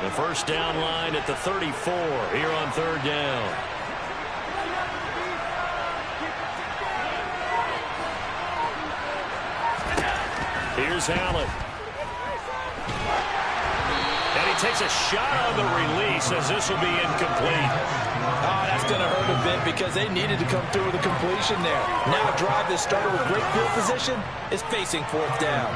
The first down line at the 34 here on third down. Here's Allen. And he takes a shot on the release as this will be incomplete. Oh, that's going to hurt a bit because they needed to come through with a completion there. Now a drive that started with great field position is facing fourth down.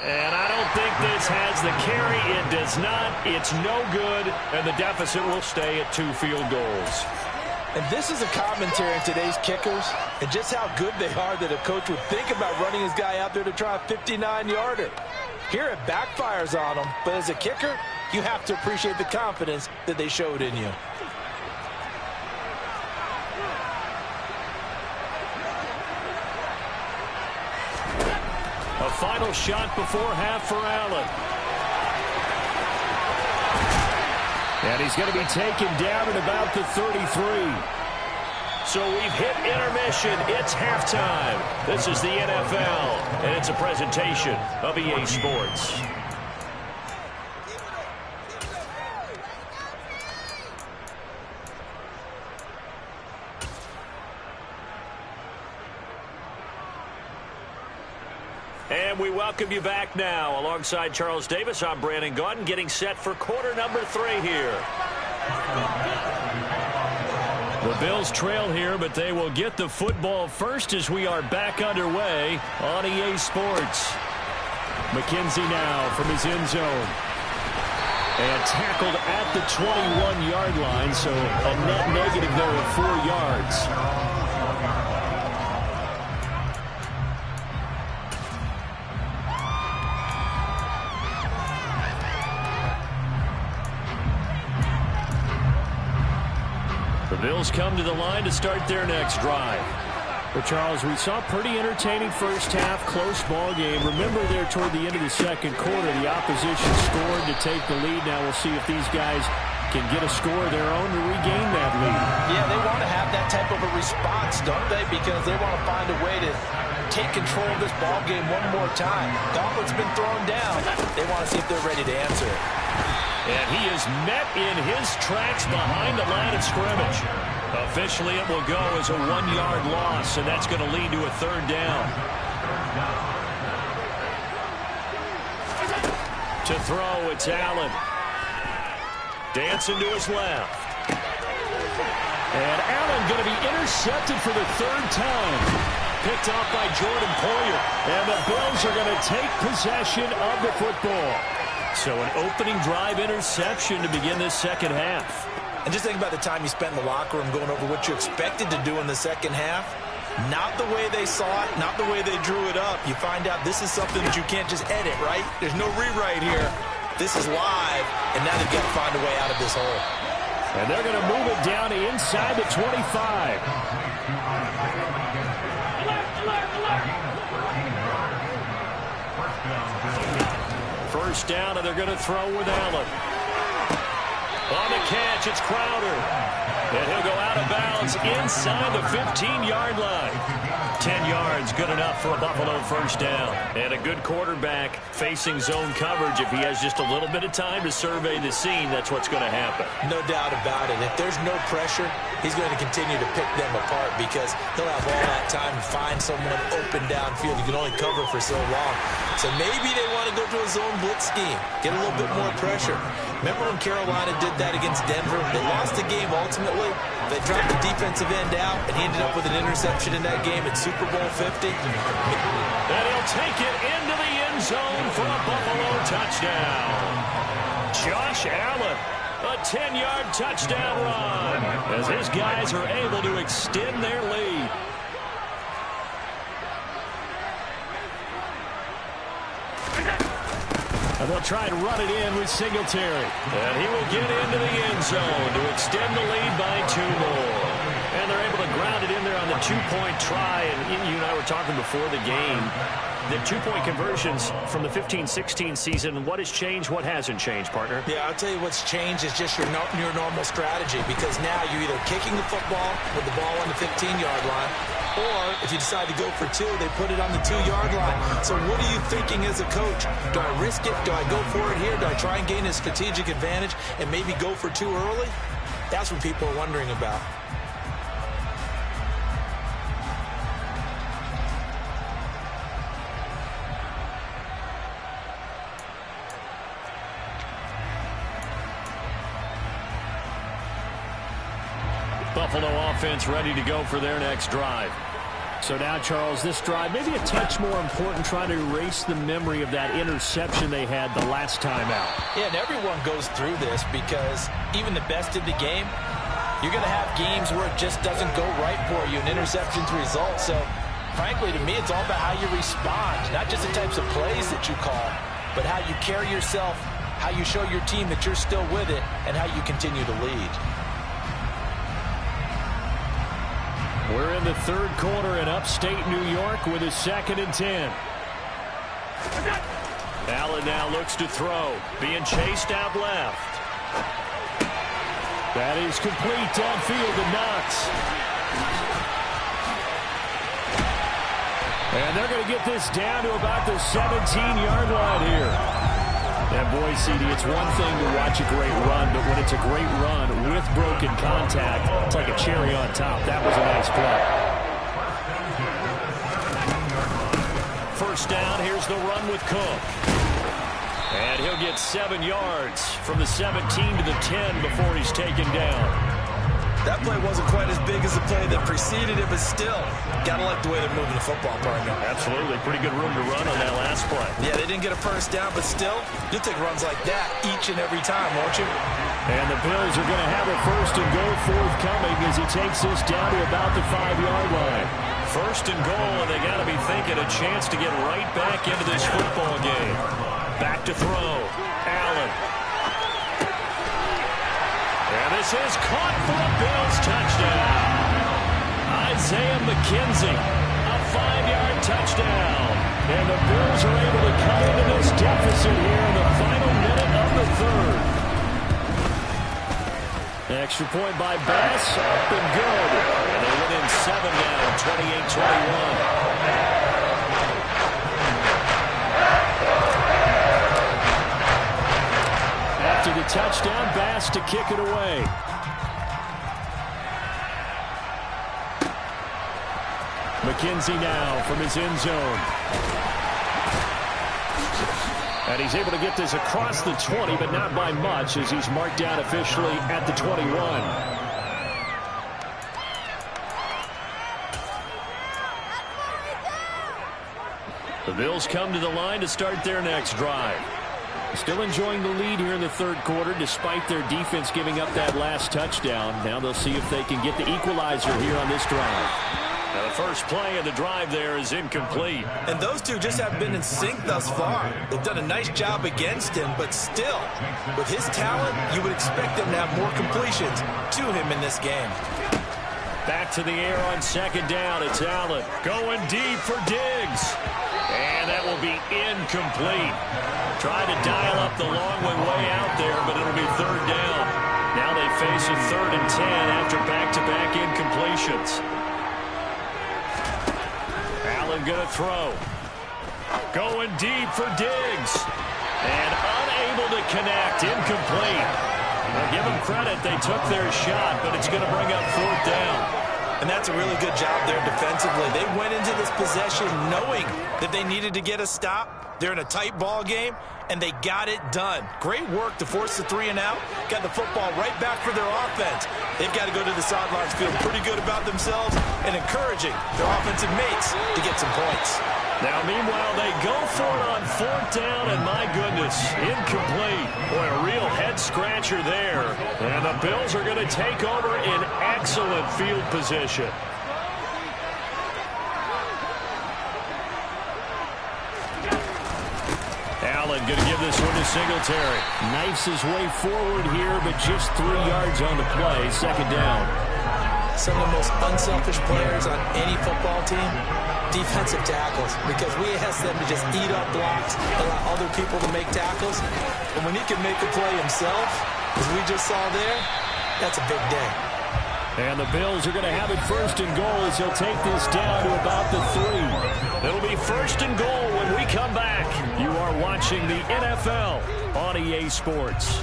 And I don't think this has the carry. It does not. It's no good. And the deficit will stay at 2 field goals. And this is a commentary on today's kickers and just how good they are that a coach would think about running his guy out there to try a 59-yarder. Here it backfires on them, but as a kicker, you have to appreciate the confidence that they showed in you. A final shot before half for Allen. And he's going to be taken down at about the 33. So we've hit intermission. It's halftime. This is the NFL, and it's a presentation of EA Sports. And we welcome you back now. Alongside Charles Davis, I'm Brandon Gaudin, getting set for quarter number 3 here. The Bills trail here, but they will get the football first as we are back underway on EA Sports. McKenzie now from his end zone. And tackled at the 21-yard line, so a net negative there of 4 yards. The Bills come to the line to start their next drive. Well, Charles, we saw a pretty entertaining first half, close ball game. Remember there toward the end of the second quarter, the opposition scored to take the lead. Now we'll see if these guys can get a score of their own to regain that lead. Yeah, they want to have that type of a response, don't they? Because they want to find a way to take control of this ball game one more time. Gauntlet's been thrown down. They want to see if they're ready to answer it. And he is met in his tracks behind the line of scrimmage. Officially, it will go as a 1-yard loss, and that's going to lead to a third down. To throw, it's Allen. Dancing to his left. And Allen going to be intercepted for the 3rd time. Picked off by Jordan Poyer. And the Bills are going to take possession of the football. So an opening drive interception to begin this second half. And just think about the time you spent in the locker room going over what you expected to do in the second half. Not the way they saw it, not the way they drew it up. You find out this is something that you can't just edit, right? There's no rewrite here. This is live, and now they've got to find a way out of this hole. And they're going to move it down to inside the 25. First down, and they're going to throw with Allen. On the catch, it's Crowder. And he'll go out of bounds inside the 15-yard line. 10 yards, good enough for a Buffalo first down. And a good quarterback facing zone coverage. If he has just a little bit of time to survey the scene, that's what's going to happen. No doubt about it. If there's no pressure, he's going to continue to pick them apart because he'll have all that time to find someone open downfield. You can only cover for so long. So maybe they want to go to a zone blitz scheme, get a little bit more pressure. Remember when Carolina did that against Denver? They lost the game ultimately. They dropped the defensive end out, and he ended up with an interception in that game at Super Bowl 50. And he'll take it into the end zone for a Buffalo touchdown. Josh Allen, a 10-yard touchdown run as his guys are able to extend their lead. And they'll try to run it in with Singletary. And he will get into the end zone to extend the lead by 2 more. And they're able to ground it in there on the two-point try, and you and I were talking before the game, the two-point conversions from the 15-16 season, what has changed, what hasn't changed, partner? Yeah, I'll tell you what's changed is just your normal strategy, because now you're either kicking the football with the ball on the 15-yard line, or if you decide to go for two, they put it on the 2-yard line. So what are you thinking as a coach? Do I risk it? Do I go for it here? Do I try and gain a strategic advantage and maybe go for two early? That's what people are wondering about. Buffalo offense ready to go for their next drive. So now, Charles, this drive maybe a touch more important, trying to erase the memory of that interception they had the last time out. Yeah, and everyone goes through this because even the best in the game, you're going to have games where it just doesn't go right for you, and interceptions result. So, frankly, to me, it's all about how you respond, not just the types of plays that you call, but how you carry yourself, how you show your team that you're still with it, and how you continue to lead. We're in the third quarter in upstate New York with a 2nd and 10. Allen now looks to throw, being chased out left. That is complete downfield to Knox. And they're going to get this down to about the 17-yard line here. And boy, CD, it's one thing to watch a great run, but when it's a great run with broken contact, it's like a cherry on top. That was a nice play. First down, here's the run with Cook. And he'll get 7 yards from the 17 to the 10 before he's taken down. That play wasn't quite as big as the play that preceded it, but still, gotta like the way they're moving the football, partner. Absolutely. Pretty good room to run on that last play. Yeah, they didn't get a first down, but still, you'll take runs like that each and every time, won't you? And the Bills are going to have a 1st and goal forthcoming as he takes this down to about the 5-yard line. 1st and goal, and they got to be thinking a chance to get right back into this football game. Back to throw. Allen. And this is caught for a Bills touchdown. Isaiah McKenzie, a 5-yard touchdown. And the Bills are able to cut into this deficit here in the final minute of the third. Extra point by Bass, up and good. And they win in 7 now, 28-21. After the touchdown, Bass to kick it away. McKenzie now from his end zone. And he's able to get this across the 20, but not by much, as he's marked down officially at the 21. The Bills come to the line to start their next drive. Still enjoying the lead here in the third quarter, despite their defense giving up that last touchdown. Now they'll see if they can get the equalizer here on this drive. Now the first play of the drive there is incomplete. And those two just haven't been in sync thus far. They've done a nice job against him, but still, with his talent, you would expect them to have more completions to him in this game. Back to the air on 2nd down. It's Allen going deep for Diggs. And that will be incomplete. Tried to dial up the long way out there, but it'll be 3rd down. Now they face a 3rd and 10 after back-to-back incompletions. Allen going to throw. Going deep for Diggs. And unable to connect. Incomplete. Well, give them credit. They took their shot, but it's going to bring up 4th down. And that's a really good job there defensively. They went into this possession knowing that they needed to get a stop. They're in a tight ball game, and they got it done. Great work to force the 3 and out. Got the football right back for their offense. They've got to go to the sidelines feeling pretty good about themselves and encouraging their offensive mates to get some points. Now, meanwhile, they go for it on 4th down, and my goodness, incomplete. Boy, a real head-scratcher there. And the Bills are going to take over in excellent field position. Allen going to give this one to Singletary. Knifes his way forward here, but just 3 yards on the play. 2nd down. some of the most unselfish players on any football team? Defensive tackles, because we ask them to just eat up blocks, allow other people to make tackles. And when he can make a play himself, as we just saw there, that's a big day. And the Bills are going to have it first and goal as he'll take this down to about the 3. It'll be first and goal when we come back. You are watching the NFL on EA Sports.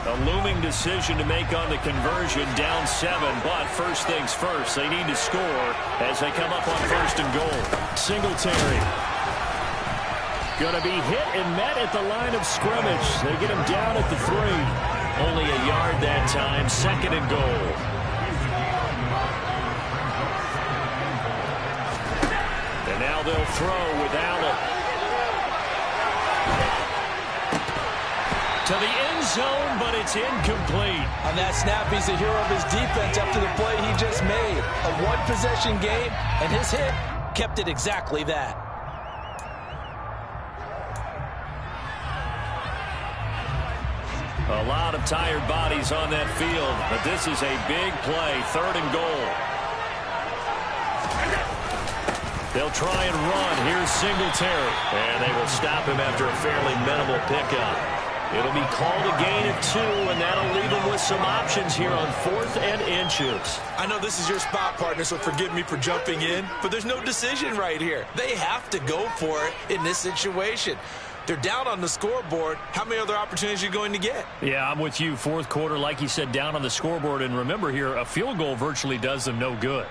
A looming decision to make on the conversion, down 7, but first things first, they need to score as they come up on first and goal. Singletary. Going to be hit and met at the line of scrimmage. They get him down at the 3. Only a yard that time, second and goal. And now they'll throw with Allen. To the end zone, but it's incomplete. On that snap, he's the hero of his defense after the play he just made. A one-possession game, and his hit kept it exactly that. A lot of tired bodies on that field, but this is a big play, third and goal. They'll try and run. Here's Singletary. And they will stop him after a fairly minimal pickup. It'll be called a gain of 2, and that'll leave them with some options here on 4th and inches. I know this is your spot, partner, so forgive me for jumping in, but there's no decision right here. They have to go for it in this situation. They're down on the scoreboard. How many other opportunities are you going to get? Yeah, I'm with you. Fourth quarter, like you said, down on the scoreboard. And remember here, a field goal virtually does them no good.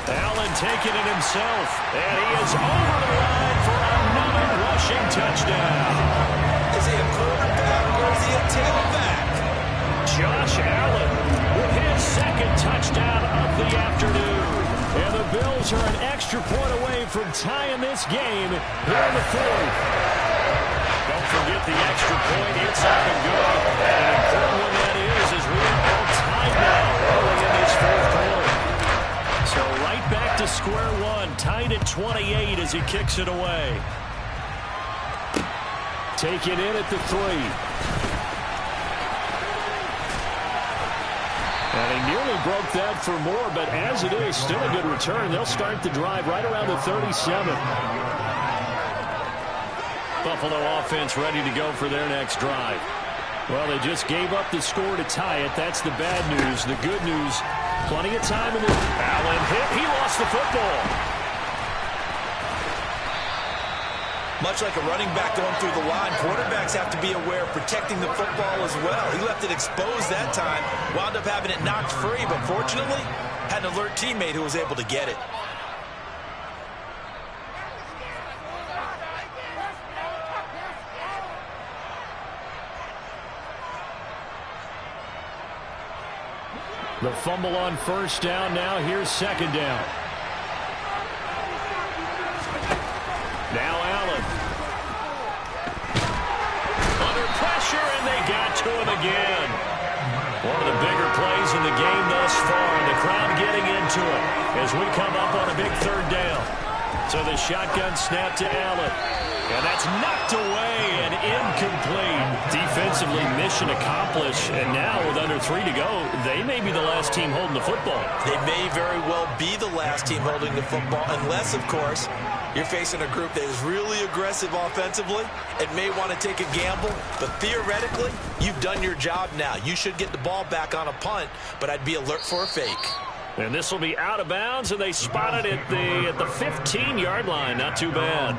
Allen taking it himself, and he is over the line for another rushing touchdown. Is he a quarterback or is he a tailback? Josh Allen with his second touchdown of the afternoon. And the Bills are an extra point away from tying this game here in the 4th. Don't forget the extra point. It's up and good. And an important one that is as we are all tied now early in this 4th quarter. So right back to square one, tied at 28 as he kicks it away. Taken in at the 3. And he nearly broke that for more, but as it is, still a good return. They'll start the drive right around the 37. Buffalo offense ready to go for their next drive. Well, they just gave up the score to tie it. That's the bad news. The good news, plenty of time in the... Allen hit. He lost the football. Much like a running back going through the line, quarterbacks have to be aware of protecting the football as well. He left it exposed that time, wound up having it knocked free, but fortunately, had an alert teammate who was able to get it. The fumble on first down. Now here's second down. Now Allen. Under pressure, and they got to him again. One of the bigger plays in the game thus far, and the crowd getting into it as we come up on a big third down. So the shotgun snap to Allen. And that's knocked away and incomplete. Defensively, mission accomplished. And now with under 3 to go, they may be the last team holding the football. They may very well be the last team holding the football, unless, of course, you're facing a group that is really aggressive offensively and may want to take a gamble. But theoretically, you've done your job now. You should get the ball back on a punt, but I'd be alert for a fake. And this will be out of bounds, and they spot it at the 15-yard line. Not too bad.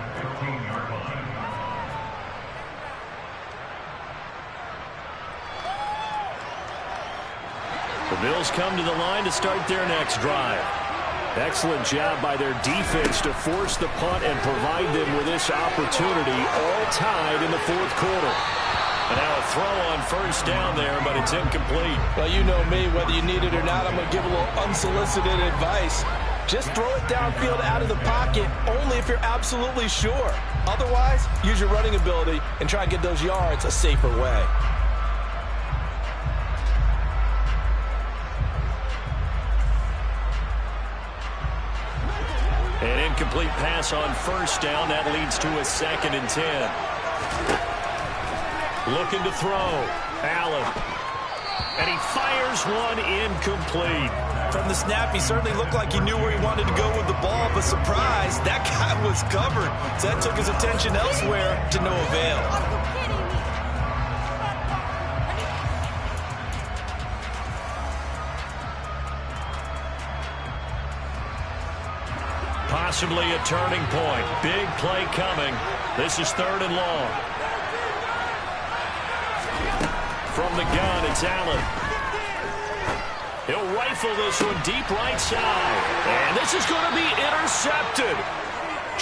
The Bills come to the line to start their next drive. Excellent job by their defense to force the punt and provide them with this opportunity, all tied in the 4th quarter. And now a throw on first down there, but it's incomplete. Well, you know me, whether you need it or not, I'm going to give a little unsolicited advice. Just throw it downfield out of the pocket, only if you're absolutely sure. Otherwise, use your running ability and try and get those yards a safer way. An incomplete pass on first down. That leads to a 2nd and 10. Looking to throw. Allen. And he fires one incomplete. From the snap, he certainly looked like he knew where he wanted to go with the ball, but surprise, that guy was covered. So that took his attention elsewhere to no avail. Possibly a turning point. Big play coming. This is 3rd and long. From the gun, it's Allen. He'll rifle this one deep right side. And this is going to be intercepted.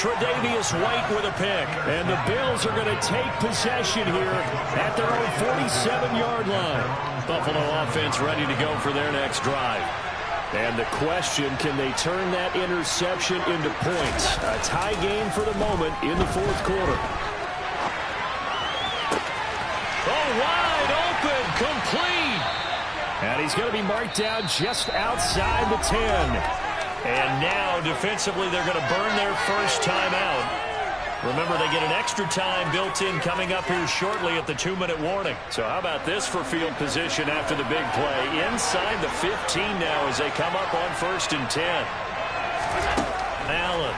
Tre'Davious White with a pick. And the Bills are going to take possession here at their own 47-yard line. Buffalo offense ready to go for their next drive. And the question, can they turn that interception into points? A tie game for the moment in the 4th quarter. Oh, wide open, complete. And he's going to be marked down just outside the 10. And now, defensively, they're going to burn their first timeout. Remember, they get an extra time built in coming up here shortly at the 2-minute warning. So how about this for field position after the big play? Inside the 15 now as they come up on 1st and 10. Allen.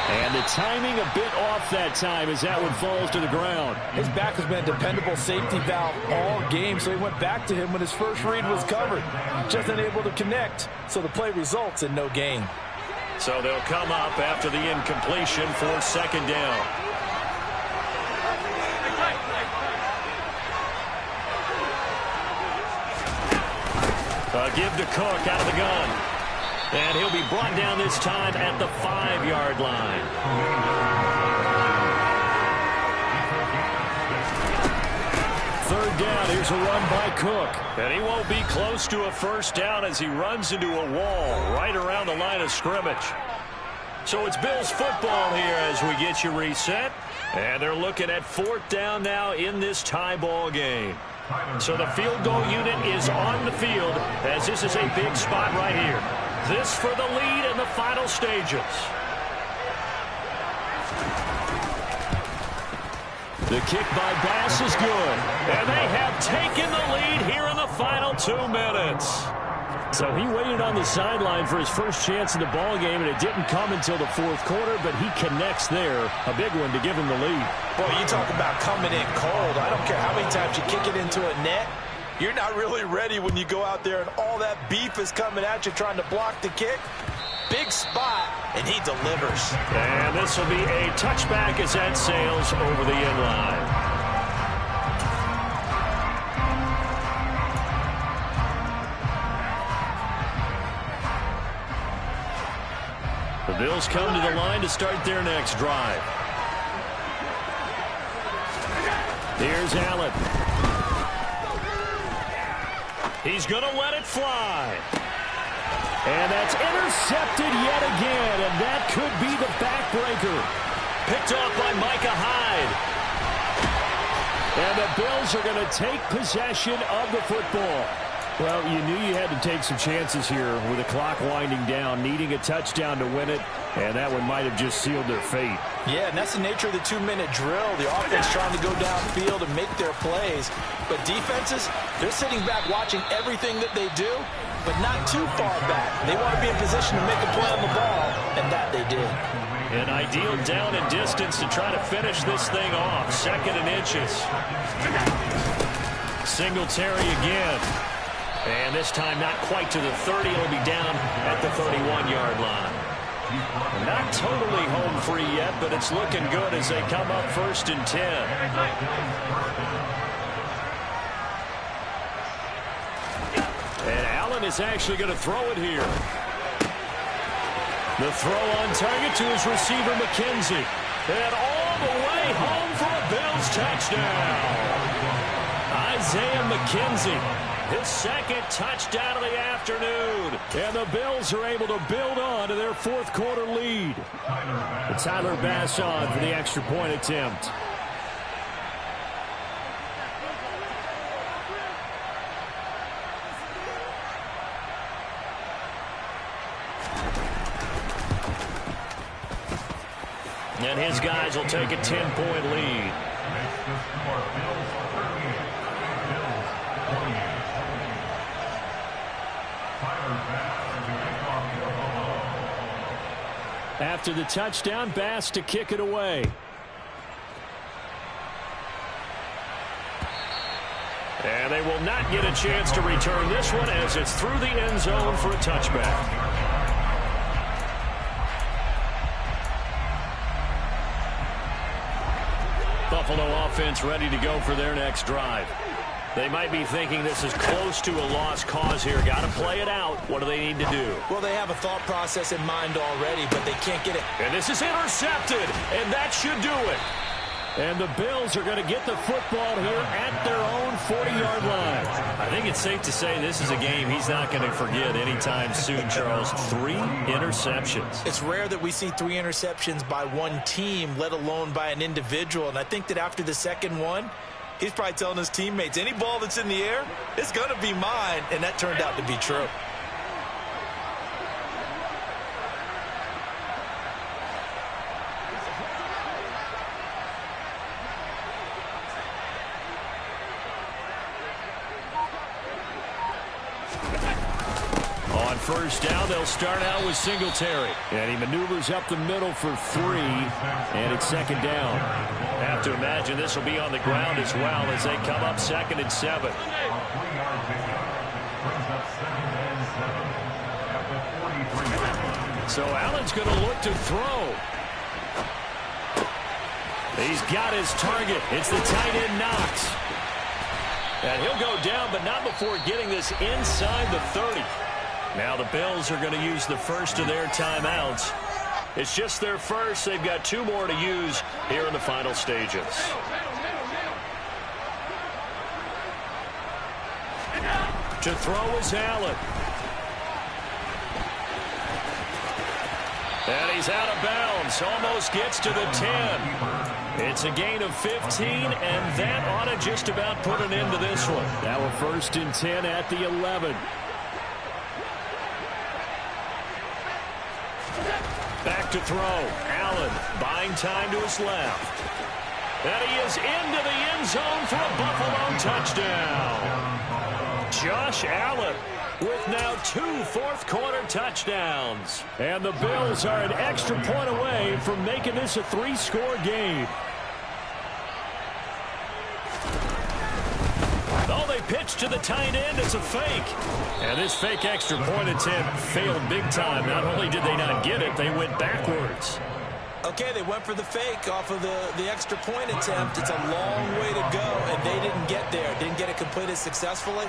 And the timing a bit off that time as that one falls to the ground. His back has been a dependable safety valve all game, so he went back to him when his first read was covered. Just unable to connect, so the play results in no gain. So they'll come up after the incompletion for 2nd down. A give to Cook out of the gun. And he'll be brought down this time at the 5-yard line. Third down, here's a run by Cook. And he won't be close to a first down as he runs into a wall right around the line of scrimmage. So it's Bills football here as we get you reset. And they're looking at 4th down now in this tie ball game. So the field goal unit is on the field as this is a big spot right here. This for the lead in the final stages. The kick by Bass is good. And they have taken the lead here in the final 2 minutes. So he waited on the sideline for his first chance in the ball game, and it didn't come until the 4th quarter, but he connects there. A big one to give him the lead. Boy, you talk about coming in cold. I don't care how many times you kick it into a net. You're not really ready when you go out there and all that beef is coming at you trying to block the kick. Big spot, and he delivers. And this will be a touchback as that sails over the end line. The Bills come to the line to start their next drive. Here's Allen. He's going to let it fly. And that's intercepted yet again, and that could be the backbreaker. Picked off by Micah Hyde. And the Bills are going to take possession of the football. Well, you knew you had to take some chances here with the clock winding down, needing a touchdown to win it, and that one might have just sealed their fate. Yeah, and that's the nature of the 2-minute drill. The offense trying to go downfield and make their plays. But defenses, they're sitting back watching everything that they do, but not too far back. They want to be in position to make a play on the ball, and that they did. An ideal down and distance to try to finish this thing off. 2nd and inches. Singletary again. And this time not quite to the 30. It'll be down at the 31-yard line. Not totally home free yet, but it's looking good as they come up 1st and 10. And Allen is actually going to throw it here. The throw on target to his receiver, McKenzie. And all the way home for a Bills touchdown. Isaiah McKenzie. His 2nd touchdown of the afternoon. And the Bills are able to build on to their 4th quarter lead. And Tyler Bass on for the extra point attempt. And his guys will take a 10-point lead. After the touchdown, Bass to kick it away. And they will not get a chance to return this one as it's through the end zone for a touchback. Buffalo offense ready to go for their next drive. They might be thinking this is close to a lost cause here. Got to play it out. What do they need to do? Well, they have a thought process in mind already, but they can't get it. And this is intercepted, and that should do it. And the Bills are going to get the football here at their own 40-yard line. I think it's safe to say this is a game he's not going to forget anytime soon, Charles. 3 interceptions. It's rare that we see 3 interceptions by one team, let alone by an individual. And I think that after the second one, he's probably telling his teammates, any ball that's in the air, it's going to be mine. And that turned out to be true. On first down, they'll start out with Singletary. And he maneuvers up the middle for 3, and it's second down. Have to imagine this will be on the ground as well as they come up 2nd and 7. So Allen's going to look to throw. He's got his target. It's the tight end Knox. And he'll go down, but not before getting this inside the 30. Now the Bills are going to use the first of their timeouts. It's just their first. They've got 2 more to use here in the final stages. To throw is Allen. And he's out of bounds. Almost gets to the 10. It's a gain of 15, and that ought to just about put an end to this one. Now a 1st and 10 at the 11. Back to throw. Allen buying time to his left. And he is into the end zone for a Buffalo touchdown. Josh Allen with now 2 fourth-quarter touchdowns. And the Bills are an extra point away from making this a 3-score game. Oh, they pitch to the tight end. It's a fake. And this fake extra point attempt failed big time. Not only did they not get it, they went backwards. Okay, they went for the fake off of the extra point attempt. It's a long way to go, and they didn't get there. Didn't get it completed successfully.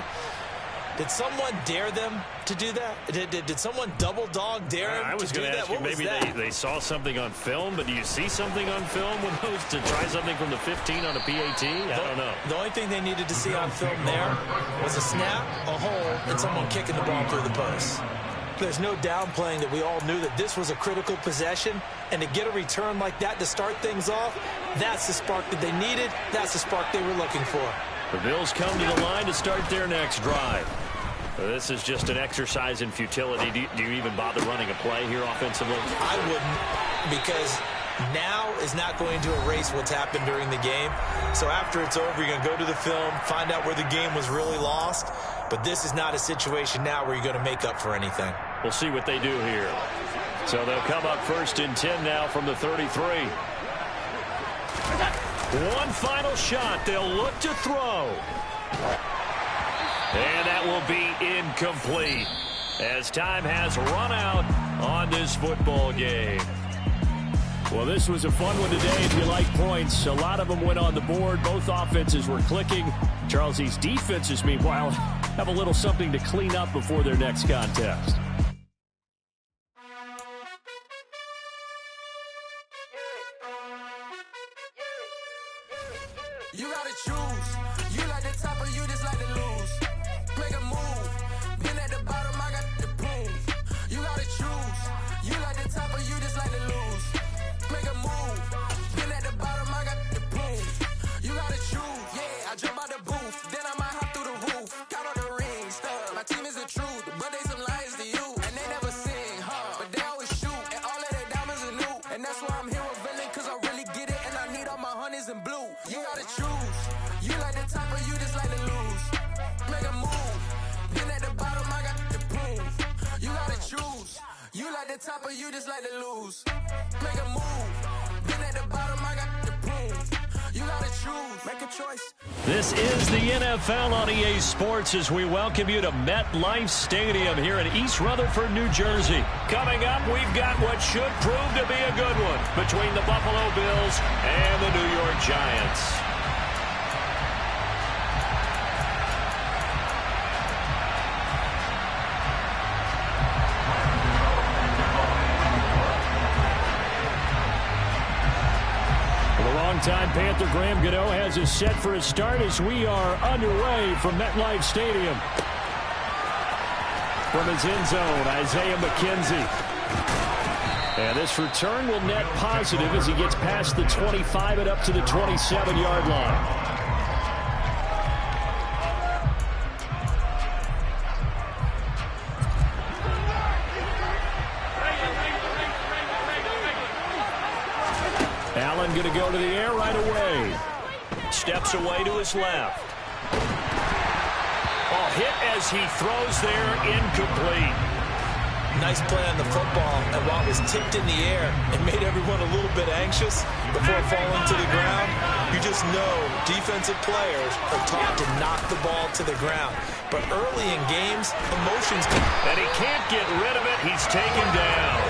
Did someone dare them to do that? Did someone double dog dare them I was to do going to that? ask you, maybe they saw something on film, but do you see something on film when those to try something from the 15 on a PAT? I don't know. The only thing they needed to see on film there was a snap, a hole, and someone kicking the ball through the post. There's no downplaying that we all knew that this was a critical possession, and to get a return like that to start things off, that's the spark that they needed. That's the spark they were looking for. The Bills come to the line to start their next drive. This is just an exercise in futility. Do you even bother running a play here offensively? I wouldn't, because now is not going to erase what's happened during the game. So after it's over, you're going to go to the film, find out where the game was really lost. But this is not a situation now where you're going to make up for anything. We'll see what they do here. So they'll come up 1st and 10 now from the 33. One final shot. They'll look to throw. And that will be incomplete as time has run out on this football game. Well, this was a fun one today if you like points. A lot of them went on the board. Both offenses were clicking. Charles, these defenses, meanwhile, have a little something to clean up before their next contest. You gotta choose. You like the top or you just like to lose. Make a move. Been at the bottom, I got the proof. You gotta choose. You like the top or you just like to lose. Make a move. Been at the bottom, I got the proof. You gotta choose. Yeah, I jump out the booth. Then I might hop through the roof. Count on the rings. My team is the truth, but they some liars to you. And they never sing, huh? But they always shoot. And all of their diamonds are new. And that's why I'm here with Villain, cause You like the top or you just like to lose? Make a move. Been at the bottom, I got the prove. You gotta choose. Make a choice. This is the NFL on EA Sports as we welcome you to MetLife Stadium here in East Rutherford, New Jersey. Coming up, we've got what should prove to be a good one between the Buffalo Bills and the New York Giants. Time Panther Graham Gano has us set for a start as we are underway from MetLife Stadium. From his end zone, Isaiah McKenzie. And this return will net positive as he gets past the 25 and up to the 27-yard line. Allen going to go to the air right away. Steps away to his left. Oh, hit as he throws there, incomplete. Nice play on the football, and while it was tipped in the air, it made everyone a little bit anxious before falling to the ground. You just know defensive players are taught to knock the ball to the ground. But early in games, emotions can... And he can't get rid of it. He's taken down.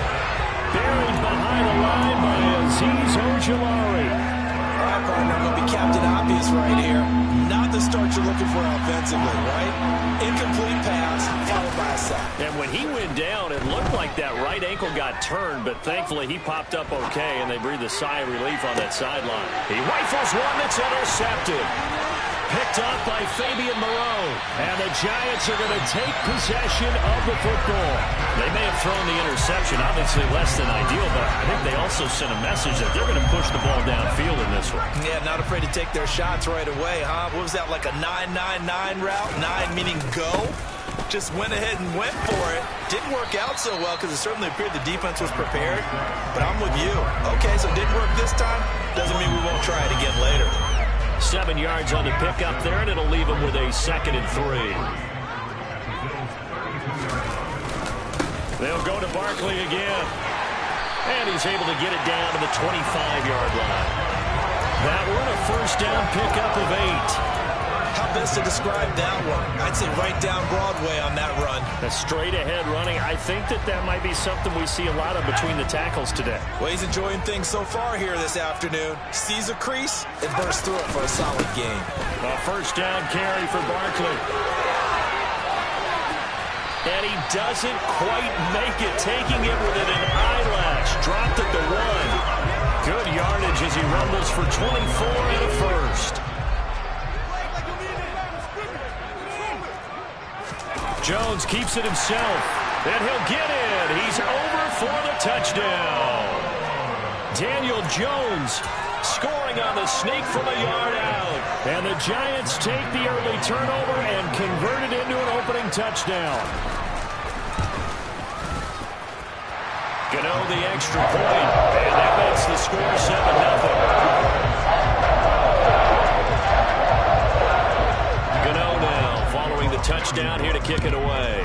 Buried behind the line by Azeez Ojulari. All right, partner, I'm going to be Captain Obvious right here. Not the start you're looking for offensively, right? Incomplete pass, followed by a sack. And when he went down, it looked like that right ankle got turned, but thankfully he popped up okay, and they breathed a sigh of relief on that sideline. He rifles one that's intercepted. Picked up by Fabian Moreau. And the Giants are going to take possession of the football. They may have thrown the interception, obviously less than ideal, but I think they also sent a message that they're going to push the ball downfield in this one. Yeah, not afraid to take their shots right away, huh? What was that, like a 9-9-9 route? 9 meaning go? Just went ahead and went for it. Didn't work out so well because it certainly appeared the defense was prepared. But I'm with you. Okay, so it didn't work this time. Doesn't mean we won't try it again later. 7 yards on the pickup there, and it'll leave him with a 2nd and 3. They'll go to Barkley again. And he's able to get it down to the 25-yard line. That one, a first down pickup of 8. How best to describe that one? I'd say right down Broadway on that run. A straight-ahead running. I think that might be something we see a lot of between the tackles today. Well, he's enjoying things so far here this afternoon. Sees a crease and bursts through it for a solid game. A first down carry for Barkley. And he doesn't quite make it, taking it within an eyelash. Dropped at the 1. Good yardage as he rumbles for 24 and a first. Jones keeps it himself, and he'll get in. He's over for the touchdown. Daniel Jones scoring on the sneak from a yard out. And the Giants take the early turnover and convert it into an opening touchdown. Gano the extra point, and that makes the score 7-0. Touchdown here to kick it away.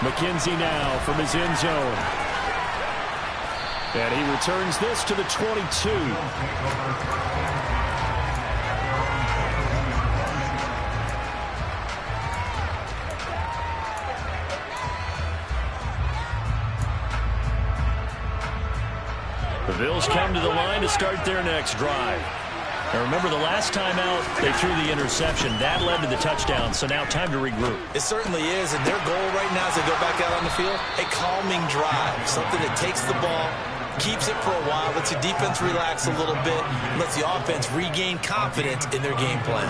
McKenzie now from his end zone. And he returns this to the 22. The Bills come to the line to start their next drive. Now remember, the last time out, they threw the interception. That led to the touchdown, so now time to regroup. It certainly is, and their goal right now as they go back out on the field, a calming drive, something that takes the ball, keeps it for a while, lets the defense relax a little bit, lets the offense regain confidence in their game plan.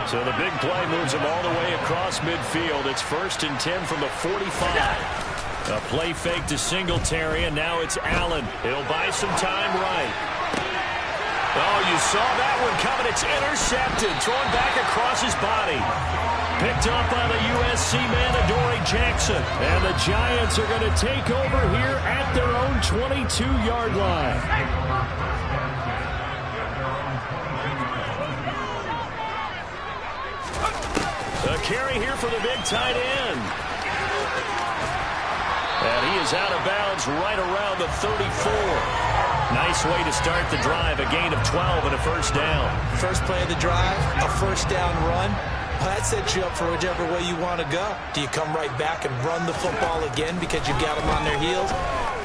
So the big play moves them all the way across midfield. It's 1st and 10 from the 45. A play fake to Singletary, and now it's Allen. He'll buy some time right. Oh, you saw that one coming. It's intercepted. Thrown back across his body. Picked up by the USC man, Adoree Jackson. And the Giants are going to take over here at their own 22-yard line. A carry here for the big tight end. And he is out of bounds right around the 34. Nice way to start the drive. A gain of 12 and a first down. First play of the drive, a first down run. Well, that sets you up for whichever way you want to go. Do you come right back and run the football again because you got them on their heels?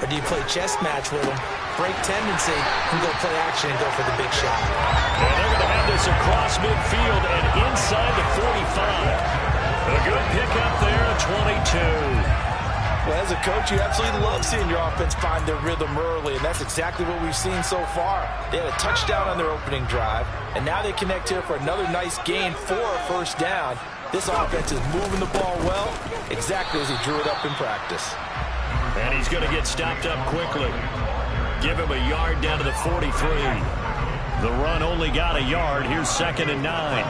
Or do you play chess match with them, break tendency, and go play action and go for the big shot? And they're going to have this across midfield and inside the 45. A good pickup there at 22. Well, as a coach, you absolutely love seeing your offense find their rhythm early, and that's exactly what we've seen so far. They had a touchdown on their opening drive, and now they connect here for another nice gain for a first down. This offense is moving the ball well, exactly as he drew it up in practice. And he's going to get stopped up quickly. Give him a yard down to the 43. The run only got a yard. Here's 2nd and 9.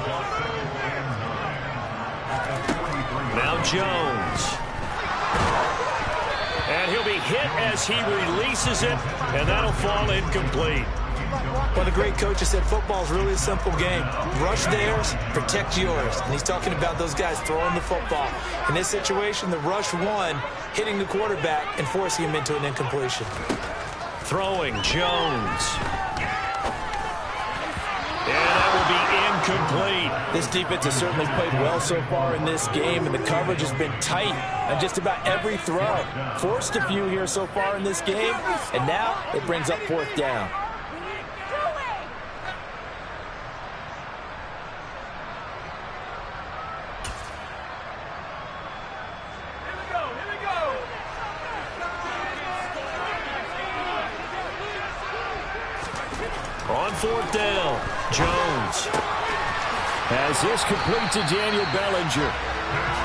Now Jones. And he'll be hit as he releases it, and that'll fall incomplete. Well, the great coach has said football is really a simple game. Rush theirs, protect yours. And he's talking about those guys throwing the football. In this situation, the rush won, hitting the quarterback and forcing him into an incompletion. Throwing Jones. And that will be incomplete. This defense has certainly played well so far in this game, and the coverage has been tight on just about every throw. Forced a few here so far in this game, and now it brings up 4th down. On 4th down, Jones has this complete to Daniel Bellinger.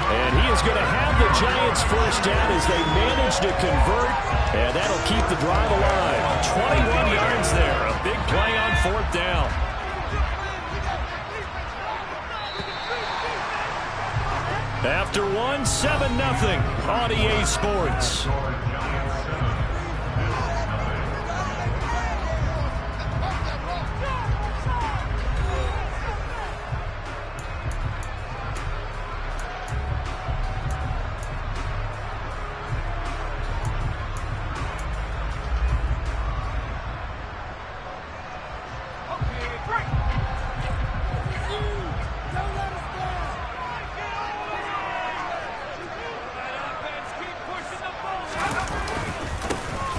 And he is going to have the Giants first down as they manage to convert, and that'll keep the drive alive. 21 yards there, a big play on 4th down. After one, 7-0 on EA Sports.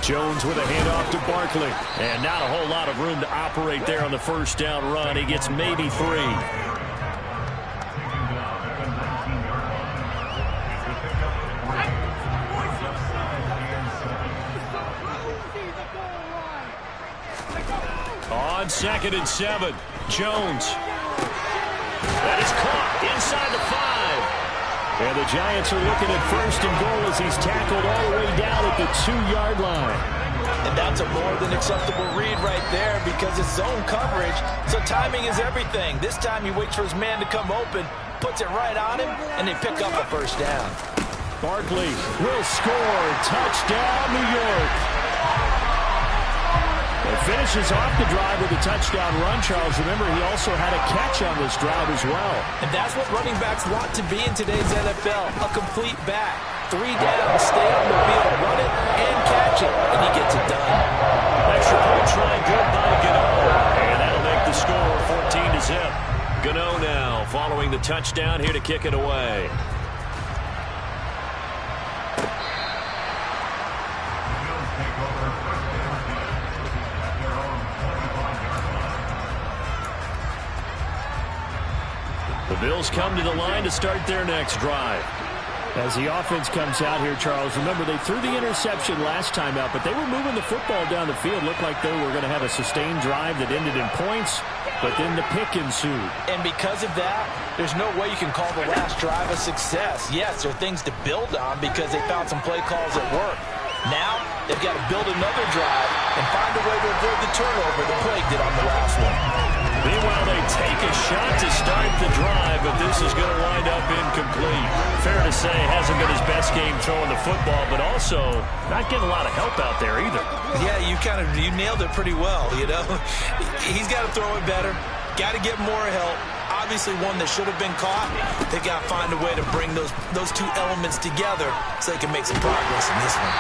Jones with a handoff to Barkley. And not a whole lot of room to operate there on the first down run. He gets maybe 3. On 2nd and 7, Jones. That is caught inside the 5. And the Giants are looking at 1st and goal as he's tackled all the way down at the 2-yard line. And that's a more than acceptable read right there because it's zone coverage, so timing is everything. This time he waits for his man to come open, puts it right on him, and they pick up a first down. Barkley will score. Touchdown, New York. It finishes off the drive with a touchdown run, Charles. Remember, he also had a catch on this drive as well. And that's what running backs want to be in today's NFL, a complete back. 3 down, stay on the field, run it, and catch it, and he gets it done. Extra point try good by Gano. And that'll make the score 14-0. Gano now following the touchdown here to kick it away. The Bills come to the line to start their next drive. As the offense comes out here, Charles, remember they threw the interception last time out, but they were moving the football down the field. Looked like they were going to have a sustained drive that ended in points, but then the pick ensued. And because of that, there's no way you can call the last drive a success. Yes, there are things to build on because they found some play calls that work. Now, they've got to build another drive and find a way to avoid the turnover that plagued it on the last one. Meanwhile, they take a shot to start the drive, but this is going to wind up incomplete. Fair to say, hasn't been his best game throwing the football, but also not getting a lot of help out there either. Yeah, you nailed it pretty well, you know. He's got to throw it better, got to get more help. obviously one that should have been caught. They got to find a way to bring those two elements together so they can make some progress in this one.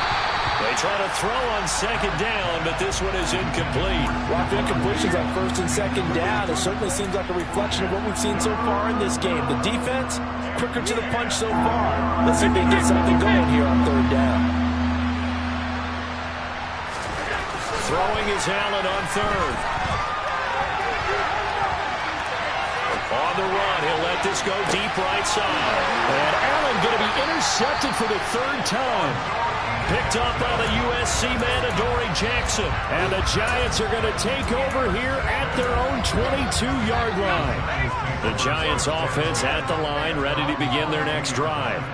They try to throw on second down, but this one is incomplete. Rough incompletions on first and second down. It certainly seems like a reflection of what we've seen so far in this game. The defense, quicker to the punch so far. Let's see if they can get something going here on third down. Throwing is Allen on third. On the run, he'll let this go deep right side. And Allen going to be intercepted for the third time. Picked up by the USC man, Adoree Jackson. And the Giants are going to take over here at their own 22-yard line. The Giants offense at the line, ready to begin their next drive.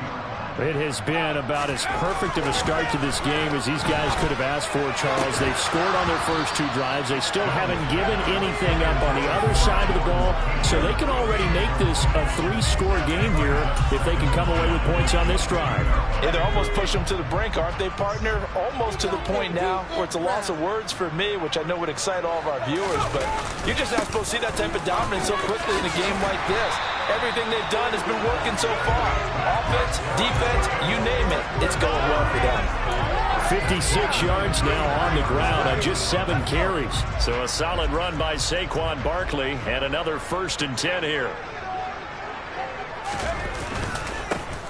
It has been about as perfect of a start to this game as these guys could have asked for, Charles. They've scored on their first two drives. They still haven't given anything up on the other side of the ball, so they can already make this a three-score game here if they can come away with points on this drive. Yeah, they're almost pushing them to the brink, aren't they, partner? Almost to the point now where it's a loss of words for me, which I know would excite all of our viewers, but you're just not supposed to see that type of dominance so quickly in a game like this. Everything they've done has been working so far. Offense, defense, you name it, it's going well for them. 56 yards now on the ground on just 7 carries. So a solid run by Saquon Barkley and another 1st and 10 here.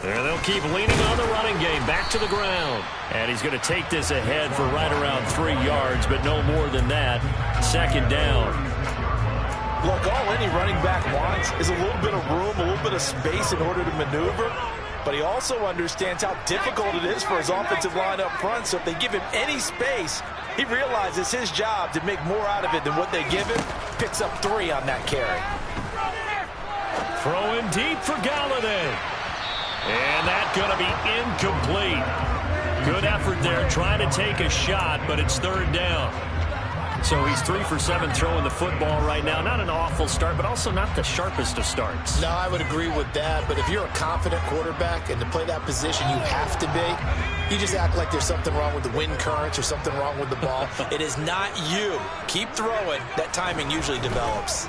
And they'll keep leaning on the running game, back to the ground. And he's going to take this ahead for right around 3 yards, but no more than that. 2nd down. Look, all any running back wants is a little bit of room, a little bit of space in order to maneuver. But he also understands how difficult it is for his offensive line up front. So if they give him any space, he realizes his job to make more out of it than what they give him. Picks up 3 on that carry. Throwing deep for Galladay. And that's going to be incomplete. Good effort there, trying to take a shot, but it's 3rd down. So he's 3 for 7 throwing the football right now. Not an awful start, but also not the sharpest of starts. No, I would agree with that. But if you're a confident quarterback and to play that position, you have to be. You just act like there's something wrong with the wind currents or something wrong with the ball. It is not you. Keep throwing. That timing usually develops.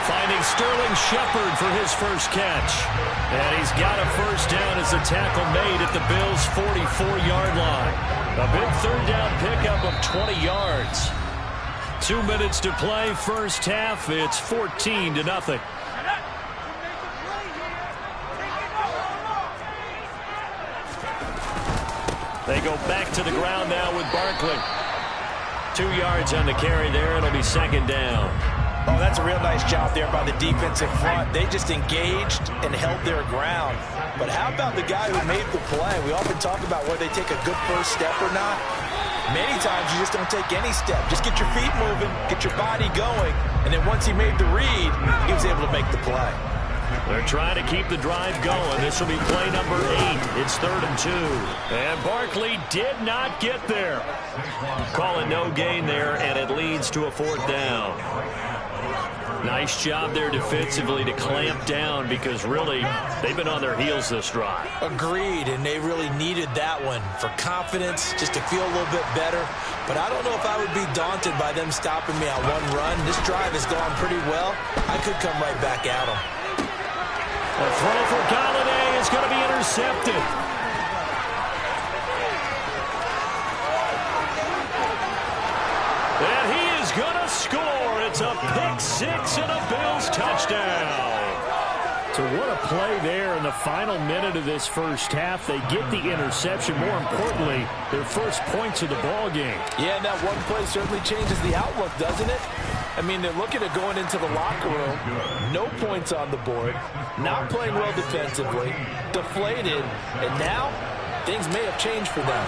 Finding Sterling Shepard for his first catch. And he's got a 1st down as the tackle made at the Bills' 44-yard line. A big 3rd down pickup of 20 yards. 2 minutes to play, first half. It's 14-0. They go back to the ground now with Barkley. 2 yards on the carry there. It'll be 2nd down. Oh, that's a real nice job there by the defensive front. They just engaged and held their ground. But how about the guy who made the play? We often talk about whether they take a good first step or not. Many times you just don't take any step. Just get your feet moving, get your body going, and then once he made the read, he was able to make the play. They're trying to keep the drive going. This will be play number 8. It's 3rd and 2. And Barkley did not get there. Call it no gain there, and it leads to a 4th down. Nice job there defensively to clamp down because really they've been on their heels this drive. Agreed, and they really needed that one for confidence, just to feel a little bit better. But I don't know if I would be daunted by them stopping me on one run. This drive has gone pretty well. I could come right back at them. The throw for Galladay is going to be intercepted. And he is going to score. It's a pick 6 and a Bills touchdown. So what a play there in the final minute of this first half. They get the interception. More importantly, their first points of the ball game. Yeah, and that one play certainly changes the outlook, doesn't it? I mean, they're looking at going into the locker room. No points on the board. Not playing well defensively. Deflated. And now, things may have changed for them.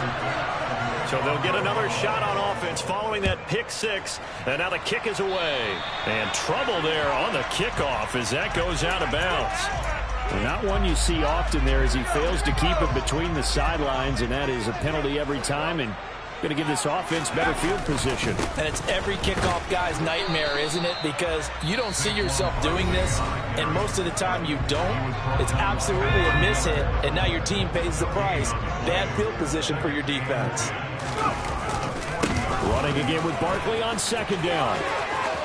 So they'll get another shot on offense following that pick 6. And now the kick is away. And trouble there on the kickoff as that goes out of bounds. Well, not one you see often there as he fails to keep it between the sidelines. And that is a penalty every time. And going to give this offense better field position. And it's every kickoff guy's nightmare, isn't it? Because you don't see yourself doing this, and most of the time you don't. It's absolutely a mishit, and now your team pays the price. Bad field position for your defense. Running again with Barkley on 2nd down.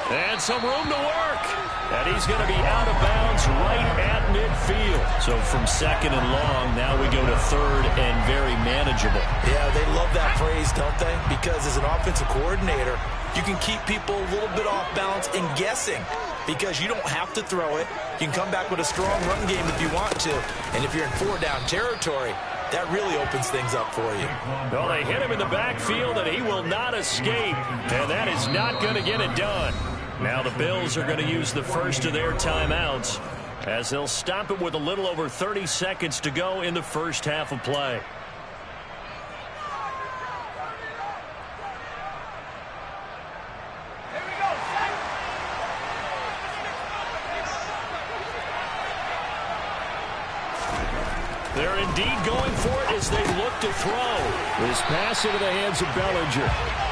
And some room to work. And he's going to be out of bounds right at midfield. So from second and long, now we go to third and very manageable. Yeah, they love that phrase, don't they? Because as an offensive coordinator, you can keep people a little bit off balance and guessing because you don't have to throw it. You can come back with a strong run game if you want to. And if you're in four-down territory, that really opens things up for you. Well, they hit him in the backfield, and he will not escape. And that is not going to get it done. Now the Bills are going to use the first of their timeouts as they'll stop it with a little over 30 seconds to go in the first half of play. They're indeed going for it as they look to throw. This pass into the hands of Bellinger.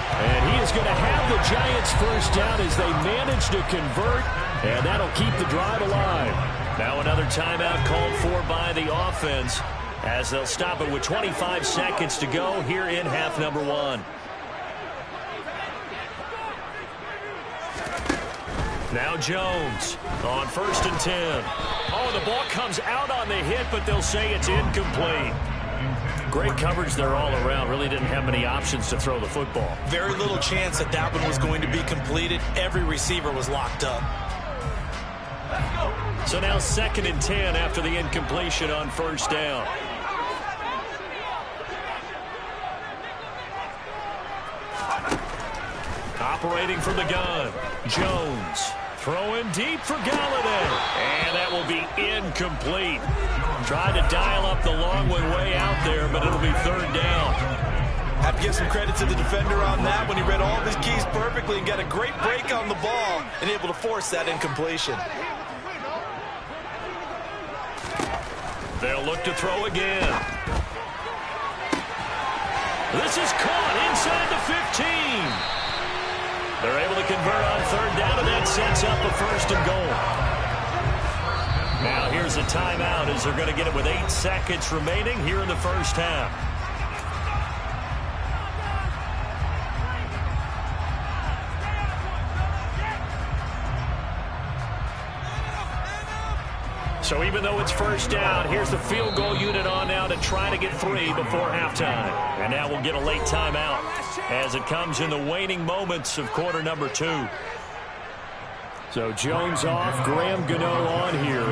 And he is going to have the Giants first down as they manage to convert. And that'll keep the drive alive. Now another timeout called for by the offense as they'll stop it with 25 seconds to go here in half number one. Now Jones on 1st and 10. Oh, the ball comes out on the hit, but they'll say it's incomplete. Great coverage there all around. Really didn't have many options to throw the football. Very little chance that that one was going to be completed. Every receiver was locked up. So now 2nd and 10 after the incompletion on 1st down. Operating from the gun, Jones throwing deep for Galladay, and that will be incomplete. Tried to dial up the long one way out there, but it'll be 3rd down. Have to give some credit to the defender on that when he read all of his keys perfectly and got a great break on the ball and able to force that incompletion. They'll look to throw again. This is caught inside the 15. They're able to convert on 3rd down, and that sets up a 1st and goal. Now here's a timeout as they're going to get it with 8 seconds remaining here in the first half. So even though it's 1st down, here's the field goal unit on now to try to get 3 before halftime. And now we'll get a late timeout as it comes in the waning moments of quarter number 2. So Jones off, Graham Gano on here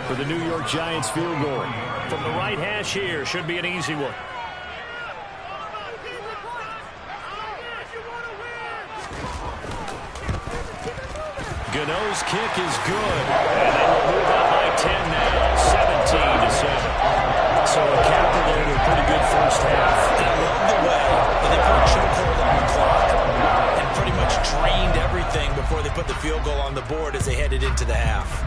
for the New York Giants field goal. From the right hash here, should be an easy one. Gano's kick is good. And they will move up by 10 now, 17-7. So a capper there to a pretty good first half. And I love the way that they put a chokehold on the clock and pretty much drained everything before they put the field goal on the board as they headed into the half.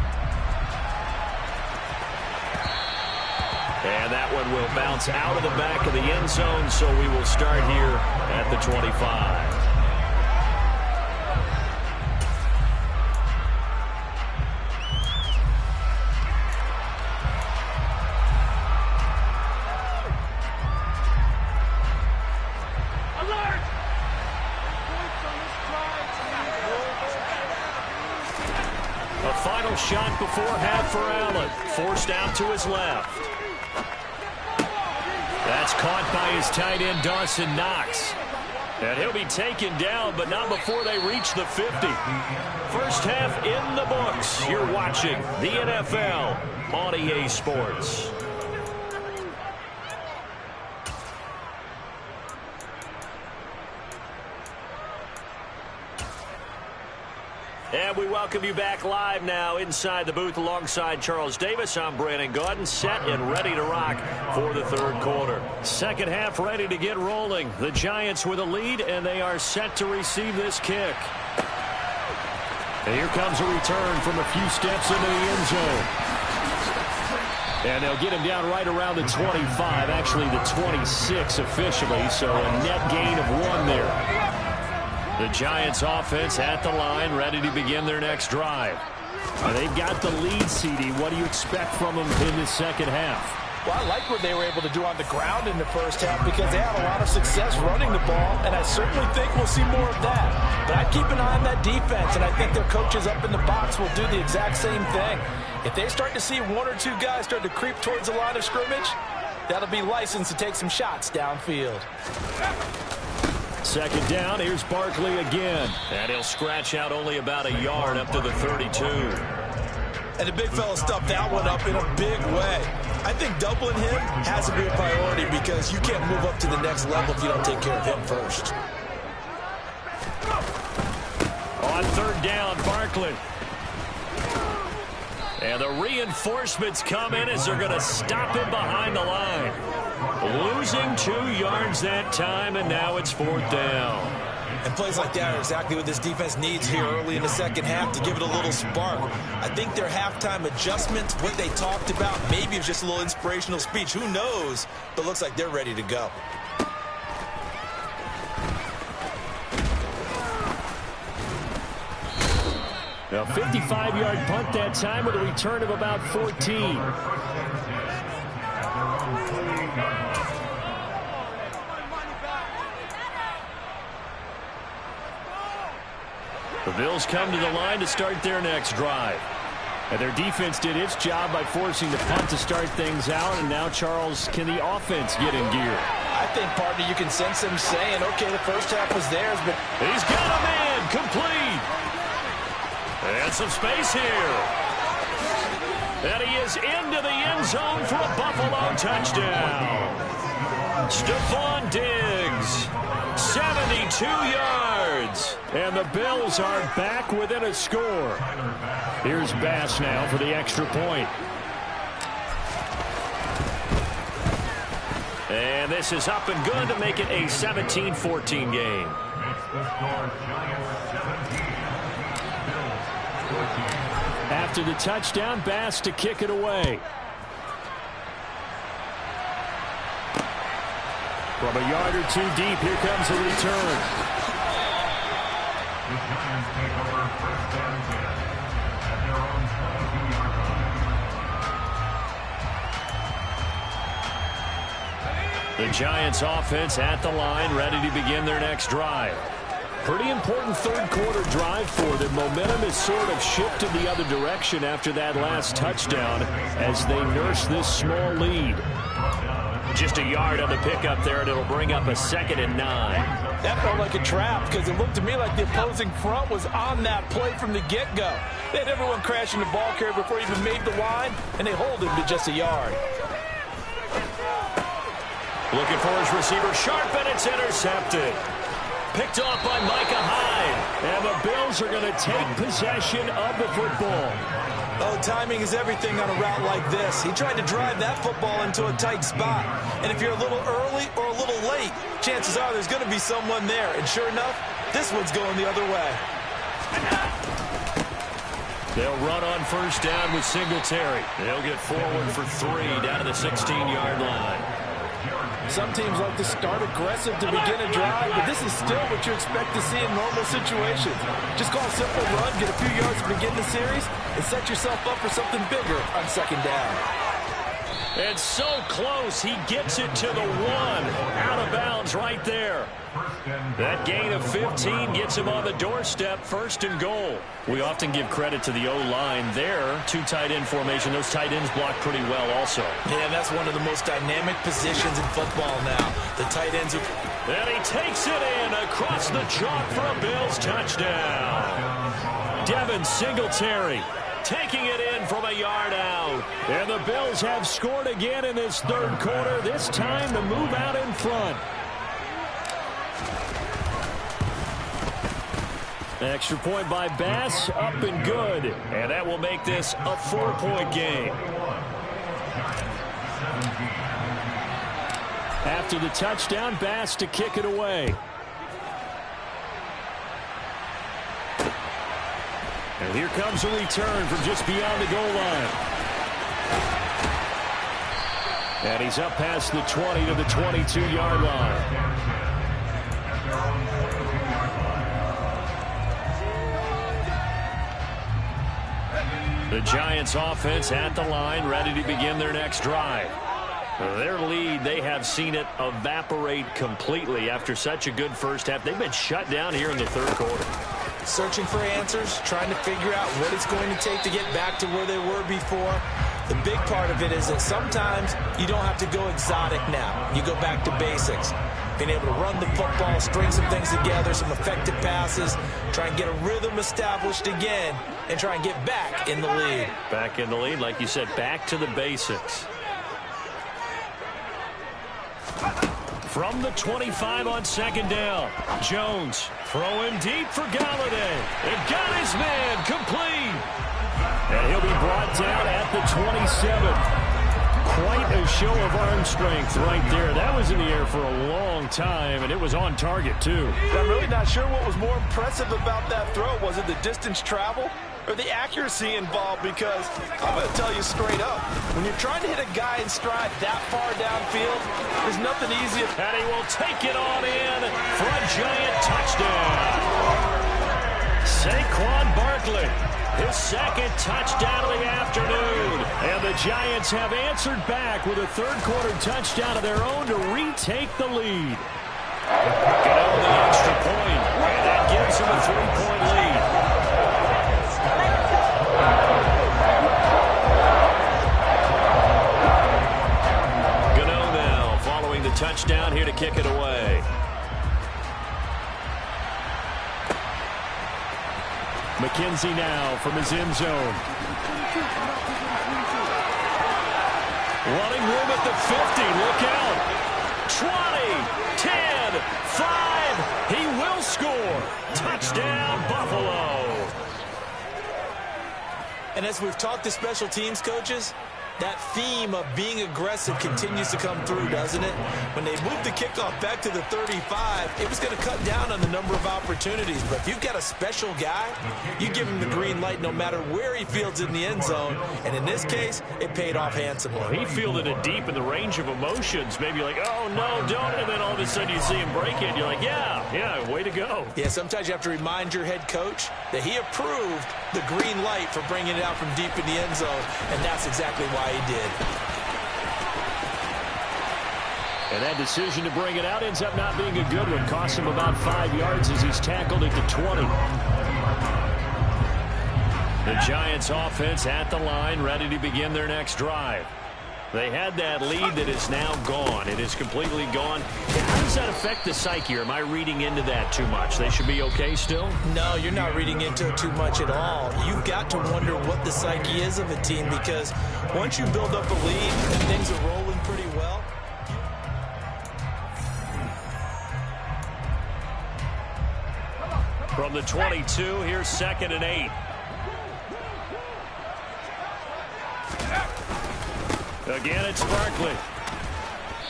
And that one will bounce out of the back of the end zone, so we will start here at the 25. Final shot before half for Allen. Forced out to his left. That's caught by his tight end, Dawson Knox. And he'll be taken down, but not before they reach the 50. First half in the books. You're watching the NFL on EA Sports. And we welcome you back live now inside the booth alongside Charles Davis. I'm Brandon Gaudin, set and ready to rock for the 3rd quarter. Second half ready to get rolling. The Giants with a lead, and they are set to receive this kick. And here comes a return from a few steps into the end zone. And they'll get him down right around the 25, actually the 26 officially, so a net gain of 1 there. The Giants offense at the line, ready to begin their next drive. They've got the lead, CD. What do you expect from them in the second half? Well, I like what they were able to do on the ground in the first half because they had a lot of success running the ball, and I certainly think we'll see more of that. But I'd keep an eye on that defense, and I think their coaches up in the box will do the exact same thing. If they start to see one or two guys start to creep towards the line of scrimmage, that'll be licensed to take some shots downfield. Second down, here's Barkley again. And he'll scratch out only about a yard up to the 32. And the big fella stuffed that one up in a big way. I think doubling him has to be a priority because you can't move up to the next level if you don't take care of him first. On third down, Barkley. And the reinforcements come in as they're going to stop him behind the line. Losing 2 yards that time, and now it's fourth down. And plays like that are exactly what this defense needs here early in the second half to give it a little spark. I think their halftime adjustments, what they talked about, maybe it's just a little inspirational speech. Who knows? But it looks like they're ready to go. A 55-yard punt that time with a return of about 14. The Bills come to the line to start their next drive. And their defense did its job by forcing the punt to start things out. And now, Charles, can the offense get in gear? I think, partner, you can sense them saying, okay, the first half was theirs, but He's got a man complete. And some space here. And he is into the end zone for a Buffalo touchdown. Stephon Diggs, 72 yards. And the Bills are back within a score. Here's Bass now for the extra point. And this is up and good to make it a 17-14 game. After the touchdown, Bass to kick it away. From a yard or two deep, here comes the return. The Giants offense at the line, ready to begin their next drive. Pretty important third quarter drive for them. Momentum has sort of shifted the other direction after that last touchdown as they nurse this small lead. Just a yard on the pickup there, and it'll bring up a 2nd and 9. that felt like a trap because it looked to me like the opposing front was on that play from the get-go. They had everyone crashing the ball carrier before he even made the line, and they hold him to just a yard. Looking for his receiver, sharp, and it's intercepted. Picked off by Micah Hyde. And the Bills are going to take possession of the football. Oh, timing is everything on a route like this. He tried to drive that football into a tight spot. And if you're a little early or a little late, chances are there's going to be someone there. And sure enough, this one's going the other way. They'll run on first down with Singletary. They'll get forward for 3 down to the 16-yard line. Some teams like to start aggressive to begin a drive, but this is still what you expect to see in normal situations. Just call a simple run, get a few yards to begin the series, and set yourself up for something bigger on second down. And so close, he gets it to the 1. Out of bounds right there. That gain of 15 gets him on the doorstep, 1st and goal. We often give credit to the O-line there. 2 tight end formation. Those tight ends block pretty well also. Yeah, that's one of the most dynamic positions in football now. The tight ends are... And he takes it in across the chalk for a Bills touchdown. Devin Singletary taking it in from a yard out. And the Bills have scored again in this third quarter, this time to move out in front. Extra point by Bass, up and good. And that will make this a 4-point game. After the touchdown, Bass to kick it away. And here comes a return from just beyond the goal line. And he's up past the 20 to the 22-yard line. The Giants offense at the line, ready to begin their next drive. Their lead, they have seen it evaporate completely after such a good first half. They've been shut down here in the third quarter. Searching for answers, trying to figure out what it's going to take to get back to where they were before. The big part of it is that sometimes you don't have to go exotic now. You go back to basics. Being able to run the football, string some things together, some effective passes, try and get a rhythm established again, and try and get back in the lead. Back in the lead, like you said, back to the basics. From the 25 on second down, Jones throwing deep for Galladay. It got his man complete. And he'll be brought down at the 27. Quite a show of arm strength right there. That was in the air for a long time, and it was on target, too. I'm really not sure what was more impressive about that throw. Was it the distance travel or the accuracy involved? Because I'm going to tell you straight up, when you're trying to hit a guy in stride that far downfield, there's nothing easy. And he will take it on in for a giant touchdown. Saquon Barkley, his second touchdown of the afternoon. And the Giants have answered back with a third-quarter touchdown of their own to retake the lead. Get over the extra point, and that gives them a 3-point lead. Gano now following the touchdown here to kick it away. McKenzie now from his end zone. Running room at the 50. Look out. 20, 10, 5. He will score. Touchdown, Buffalo. And as we've talked to special teams coaches, that theme of being aggressive continues to come through, doesn't it? When they moved the kickoff back to the 35, it was going to cut down on the number of opportunities. But if you've got a special guy, you give him the green light no matter where he fields in the end zone. And in this case, it paid off handsomely. He fielded it deep in the range of emotions. Maybe like, oh, no, don't. And then all of a sudden you see him break it. You're like, yeah, way to go. Yeah, sometimes you have to remind your head coach that he approved the green light for bringing it out from deep in the end zone. And that's exactly why he did. And that decision to bring it out ends up not being a good one. Costs him about 5 yards as he's tackled at the 20. The Giants offense at the line, ready to begin their next drive. They had that lead that is now gone. It is completely gone. How does that affect the psyche? Or am I reading into that too much? They should be okay still? No, you're not reading into it too much at all. You've got to wonder what the psyche is of a team, because once you build up a lead and things are rolling pretty well. From the 22, here's 2nd and 8. Again, it's Barkley.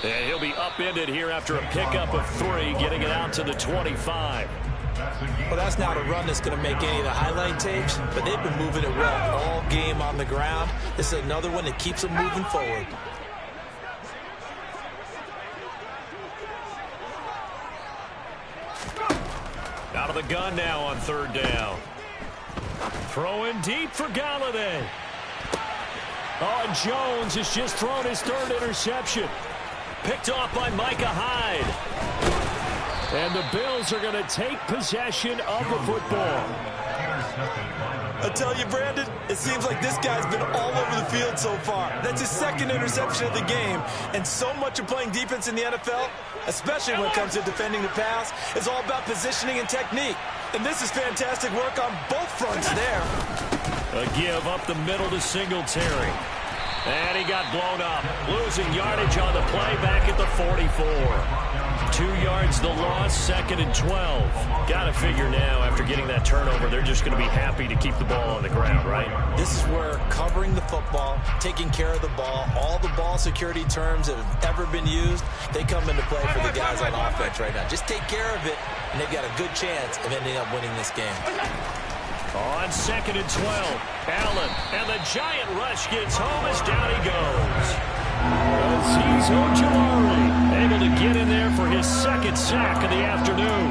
And he'll be upended here after a pickup of 3, getting it out to the 25. Well, that's not a run that's going to make any of the highlight tapes, but they've been moving it well all game on the ground. This is another one that keeps them moving forward. Out of the gun now on 3rd down. Throwing deep for Galladay. Oh, and Jones has just thrown his 3rd interception. Picked off by Micah Hyde. And the Bills are going to take possession of the football. I tell you, Brandon, it seems like this guy's been all over the field so far. That's his 2nd interception of the game. And so much of playing defense in the NFL, especially when it comes to defending the pass, is all about positioning and technique. And this is fantastic work on both fronts there. A give up the middle to Singletary. And he got blown up. Losing yardage on the play back at the 44. 2 yards the loss, 2nd and 12. Got to figure now, after getting that turnover, they're just going to be happy to keep the ball on the ground, right? This is where covering the football, taking care of the ball, all the ball security terms that have ever been used, they come into play for the guys on offense right now. Just take care of it, and they've got a good chance of ending up winning this game. On 2nd and 12, Allen, and the giant rush gets home as down he goes. Azeez Ojulari able to get in there for his 2nd sack of the afternoon.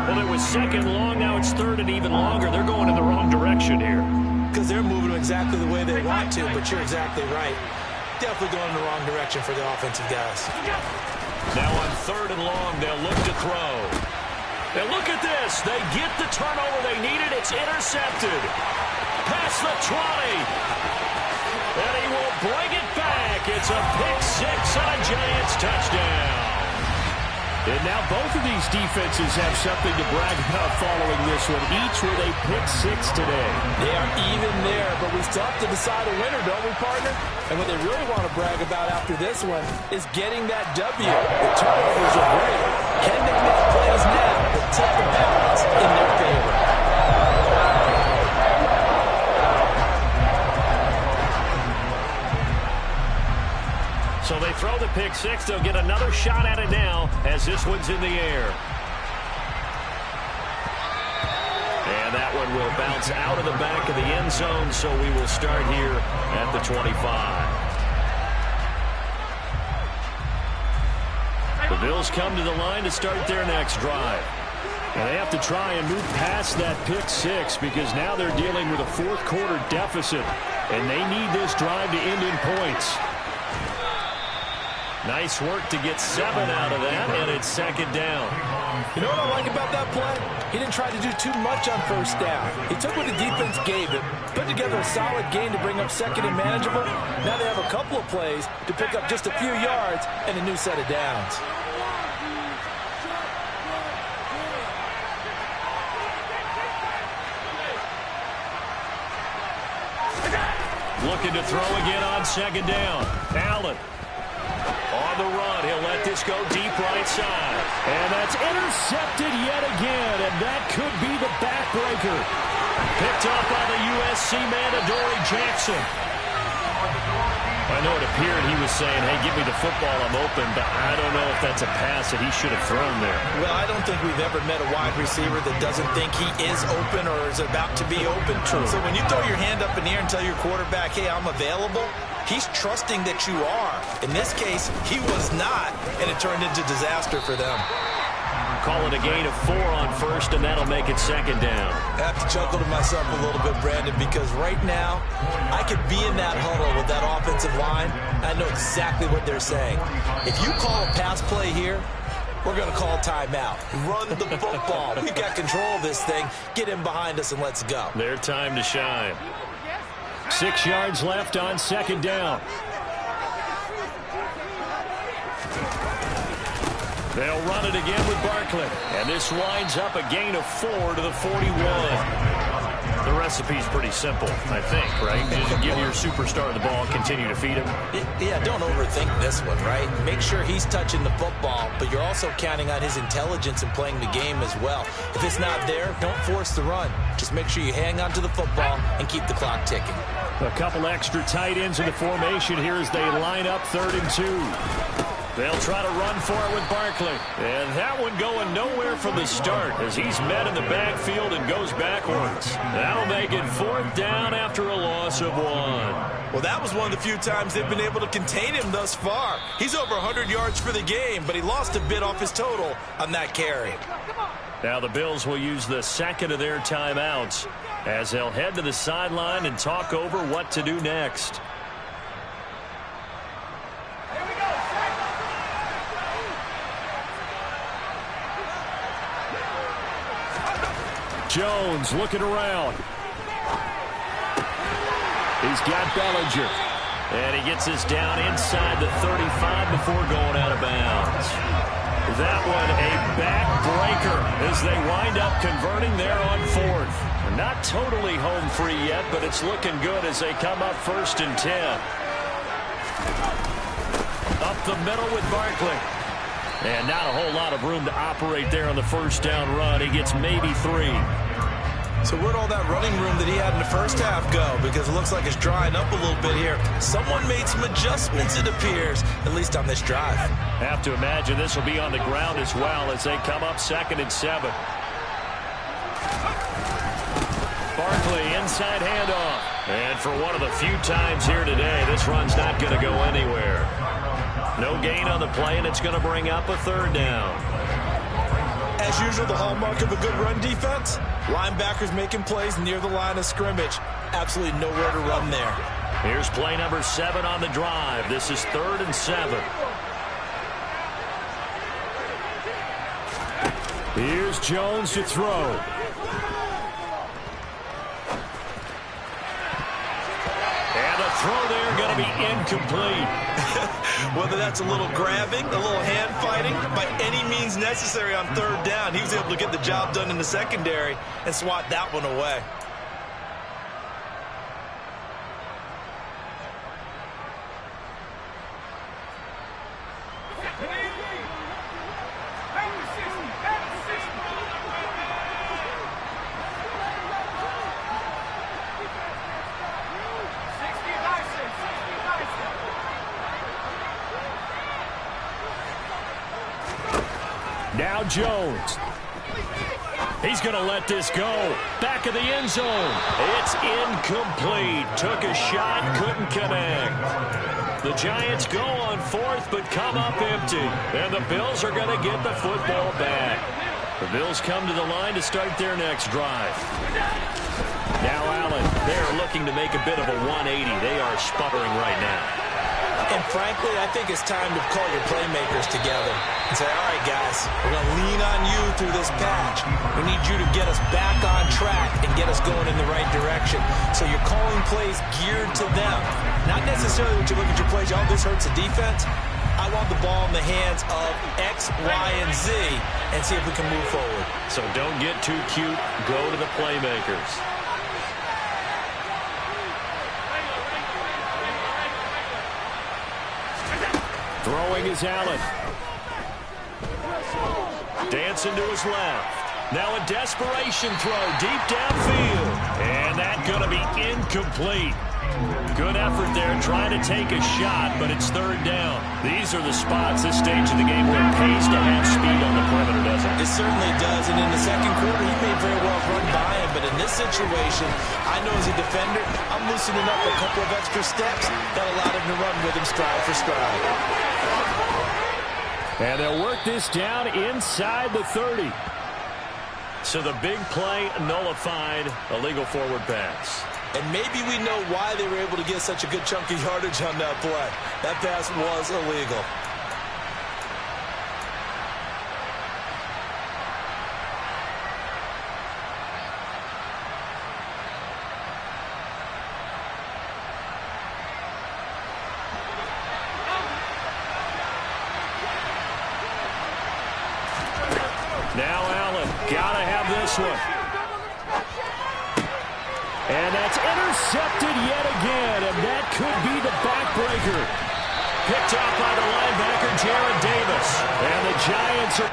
Well, it was 2nd long, now it's 3rd and even longer. They're going in the wrong direction here. Because they're moving exactly the way they want to, but you're exactly right. definitely going in the wrong direction for the offensive guys. Now on 3rd and long, they'll look to throw. And look at this. They get the turnover they needed. It's intercepted. Past the 20. And he will bring it back. It's a pick 6 and a Giants touchdown. And now both of these defenses have something to brag about following this one, each with a pick 6 today. They are even there, but we still have to decide a winner, don't we, partner? And what they really want to brag about after this one is getting that W. The turnovers are great. Can they make plays now that tip the balance in their favor? So they throw the pick 6. They'll get another shot at it now as this one's in the air. And that one will bounce out of the back of the end zone, so we will start here at the 25. The Bills come to the line to start their next drive. And they have to try and move past that pick 6 because now they're dealing with a 4th quarter deficit, and they need this drive to end in points. Nice work to get 7 out of that, and it's 2nd down. You know what I like about that play? He didn't try to do too much on 1st down. He took what the defense gave him, put together a solid game to bring up 2nd and manageable. Now they have a couple of plays to pick up just a few yards and a new set of downs. Looking to throw again on 2nd down. Allen. On the run, he'll let this go deep right side. And that's intercepted yet again, and that could be the backbreaker. Picked up by the USC man, Adoree Jackson. I know it appeared he was saying, hey, give me the football, I'm open, but I don't know if that's a pass that he should have thrown there. Well, I don't think we've ever met a wide receiver that doesn't think he is open or is about to be open. True. So when you throw your hand up in the air and tell your quarterback, hey, I'm available, he's trusting that you are. In this case, he was not, and it turned into disaster for them. Call it a gain of 4 on 1st, and that'll make it 2nd down. I have to chuckle to myself a little bit, Brandon, because right now, I could be in that huddle with that offensive line. I know exactly what they're saying. If you call a pass play here, we're going to call timeout. Run the football. We've got control of this thing. Get in behind us and let's go. Their time to shine. 6 yards left on 2nd down. They'll run it again with Barkley. And this winds up a gain of 4 to the 41. The recipe's pretty simple, I think, right? Just give your superstar the ball, continue to feed him. Yeah, don't overthink this one, right? Make sure he's touching the football, but you're also counting on his intelligence in playing the game as well. If it's not there, don't force the run. Just make sure you hang on to the football and keep the clock ticking. A couple extra tight ends in the formation here as they line up 3rd and 2. They'll try to run for it with Barkley. And that one going nowhere from the start as he's met in the backfield and goes backwards. That'll make it 4th down after a loss of 1. Well, that was one of the few times they've been able to contain him thus far. He's over 100 yards for the game, but he lost a bit off his total on that carry. Now the Bills will use the 2nd of their timeouts as they'll head to the sideline and talk over what to do next. Jones looking around. He's got Bellinger. And he gets this down inside the 35 before going out of bounds. That one a backbreaker as they wind up converting there on 4th. Not totally home free yet, but it's looking good as they come up 1st and 10. Up the middle with Barkley. And not a whole lot of room to operate there on the 1st down run. He gets maybe 3. So where'd all that running room that he had in the first half go? Because it looks like it's drying up a little bit here. Someone made some adjustments, it appears, at least on this drive. Have to imagine this will be on the ground as well as they come up 2nd and 7. Barkley, inside handoff. And for one of the few times here today, this run's not going to go anywhere. No gain on the play, and it's going to bring up a 3rd down. As usual, the hallmark of a good run defense, linebackers making plays near the line of scrimmage. Absolutely nowhere to run there. Here's play number 7 on the drive. This is 3rd and 7. Here's Jones to throw. And the throw there going to be incomplete. Whether that's a little grabbing, a little hand fighting, by any means necessary on 3rd down, he was able to get the job done in the secondary and swat that one away. Now Jones. He's going to let this go. Back of the end zone. It's incomplete. Took a shot, couldn't connect. The Giants go on 4th, but come up empty. And the Bills are going to get the football back. The Bills come to the line to start their next drive. Now Allen, they're looking to make a bit of a 180. They are sputtering right now. And frankly, I think it's time to call your playmakers together and say, all right, guys, we're going to lean on you through this patch. We need you to get us back on track and get us going in the right direction. So you're calling plays geared to them. Not necessarily when you look at your plays, oh, this hurts the defense. I want the ball in the hands of X, Y, and Z and see if we can move forward. So don't get too cute. Go to the playmakers. Throwing is Allen. Dancing to his left. Now a desperation throw deep downfield. And that's going to be incomplete. Good effort there trying to take a shot, but it's 3rd down. These are the spots, this stage of the game, where it pays to have speed on the perimeter, doesn't it? It certainly does, and in the second quarter, he may very well run by him, but in this situation, I know as a defender, I'm loosening up a couple of extra steps that allowed him to run with him stride for stride. And they'll work this down inside the 30. So the big play nullified, a legal forward pass. And maybe we know why they were able to get such a good chunk of yardage on that play. That pass was illegal. Now Allen, gotta have this one. And that's intercepted yet again, and that could be the backbreaker. Picked off by the linebacker, Jared Davis. And the Giants are...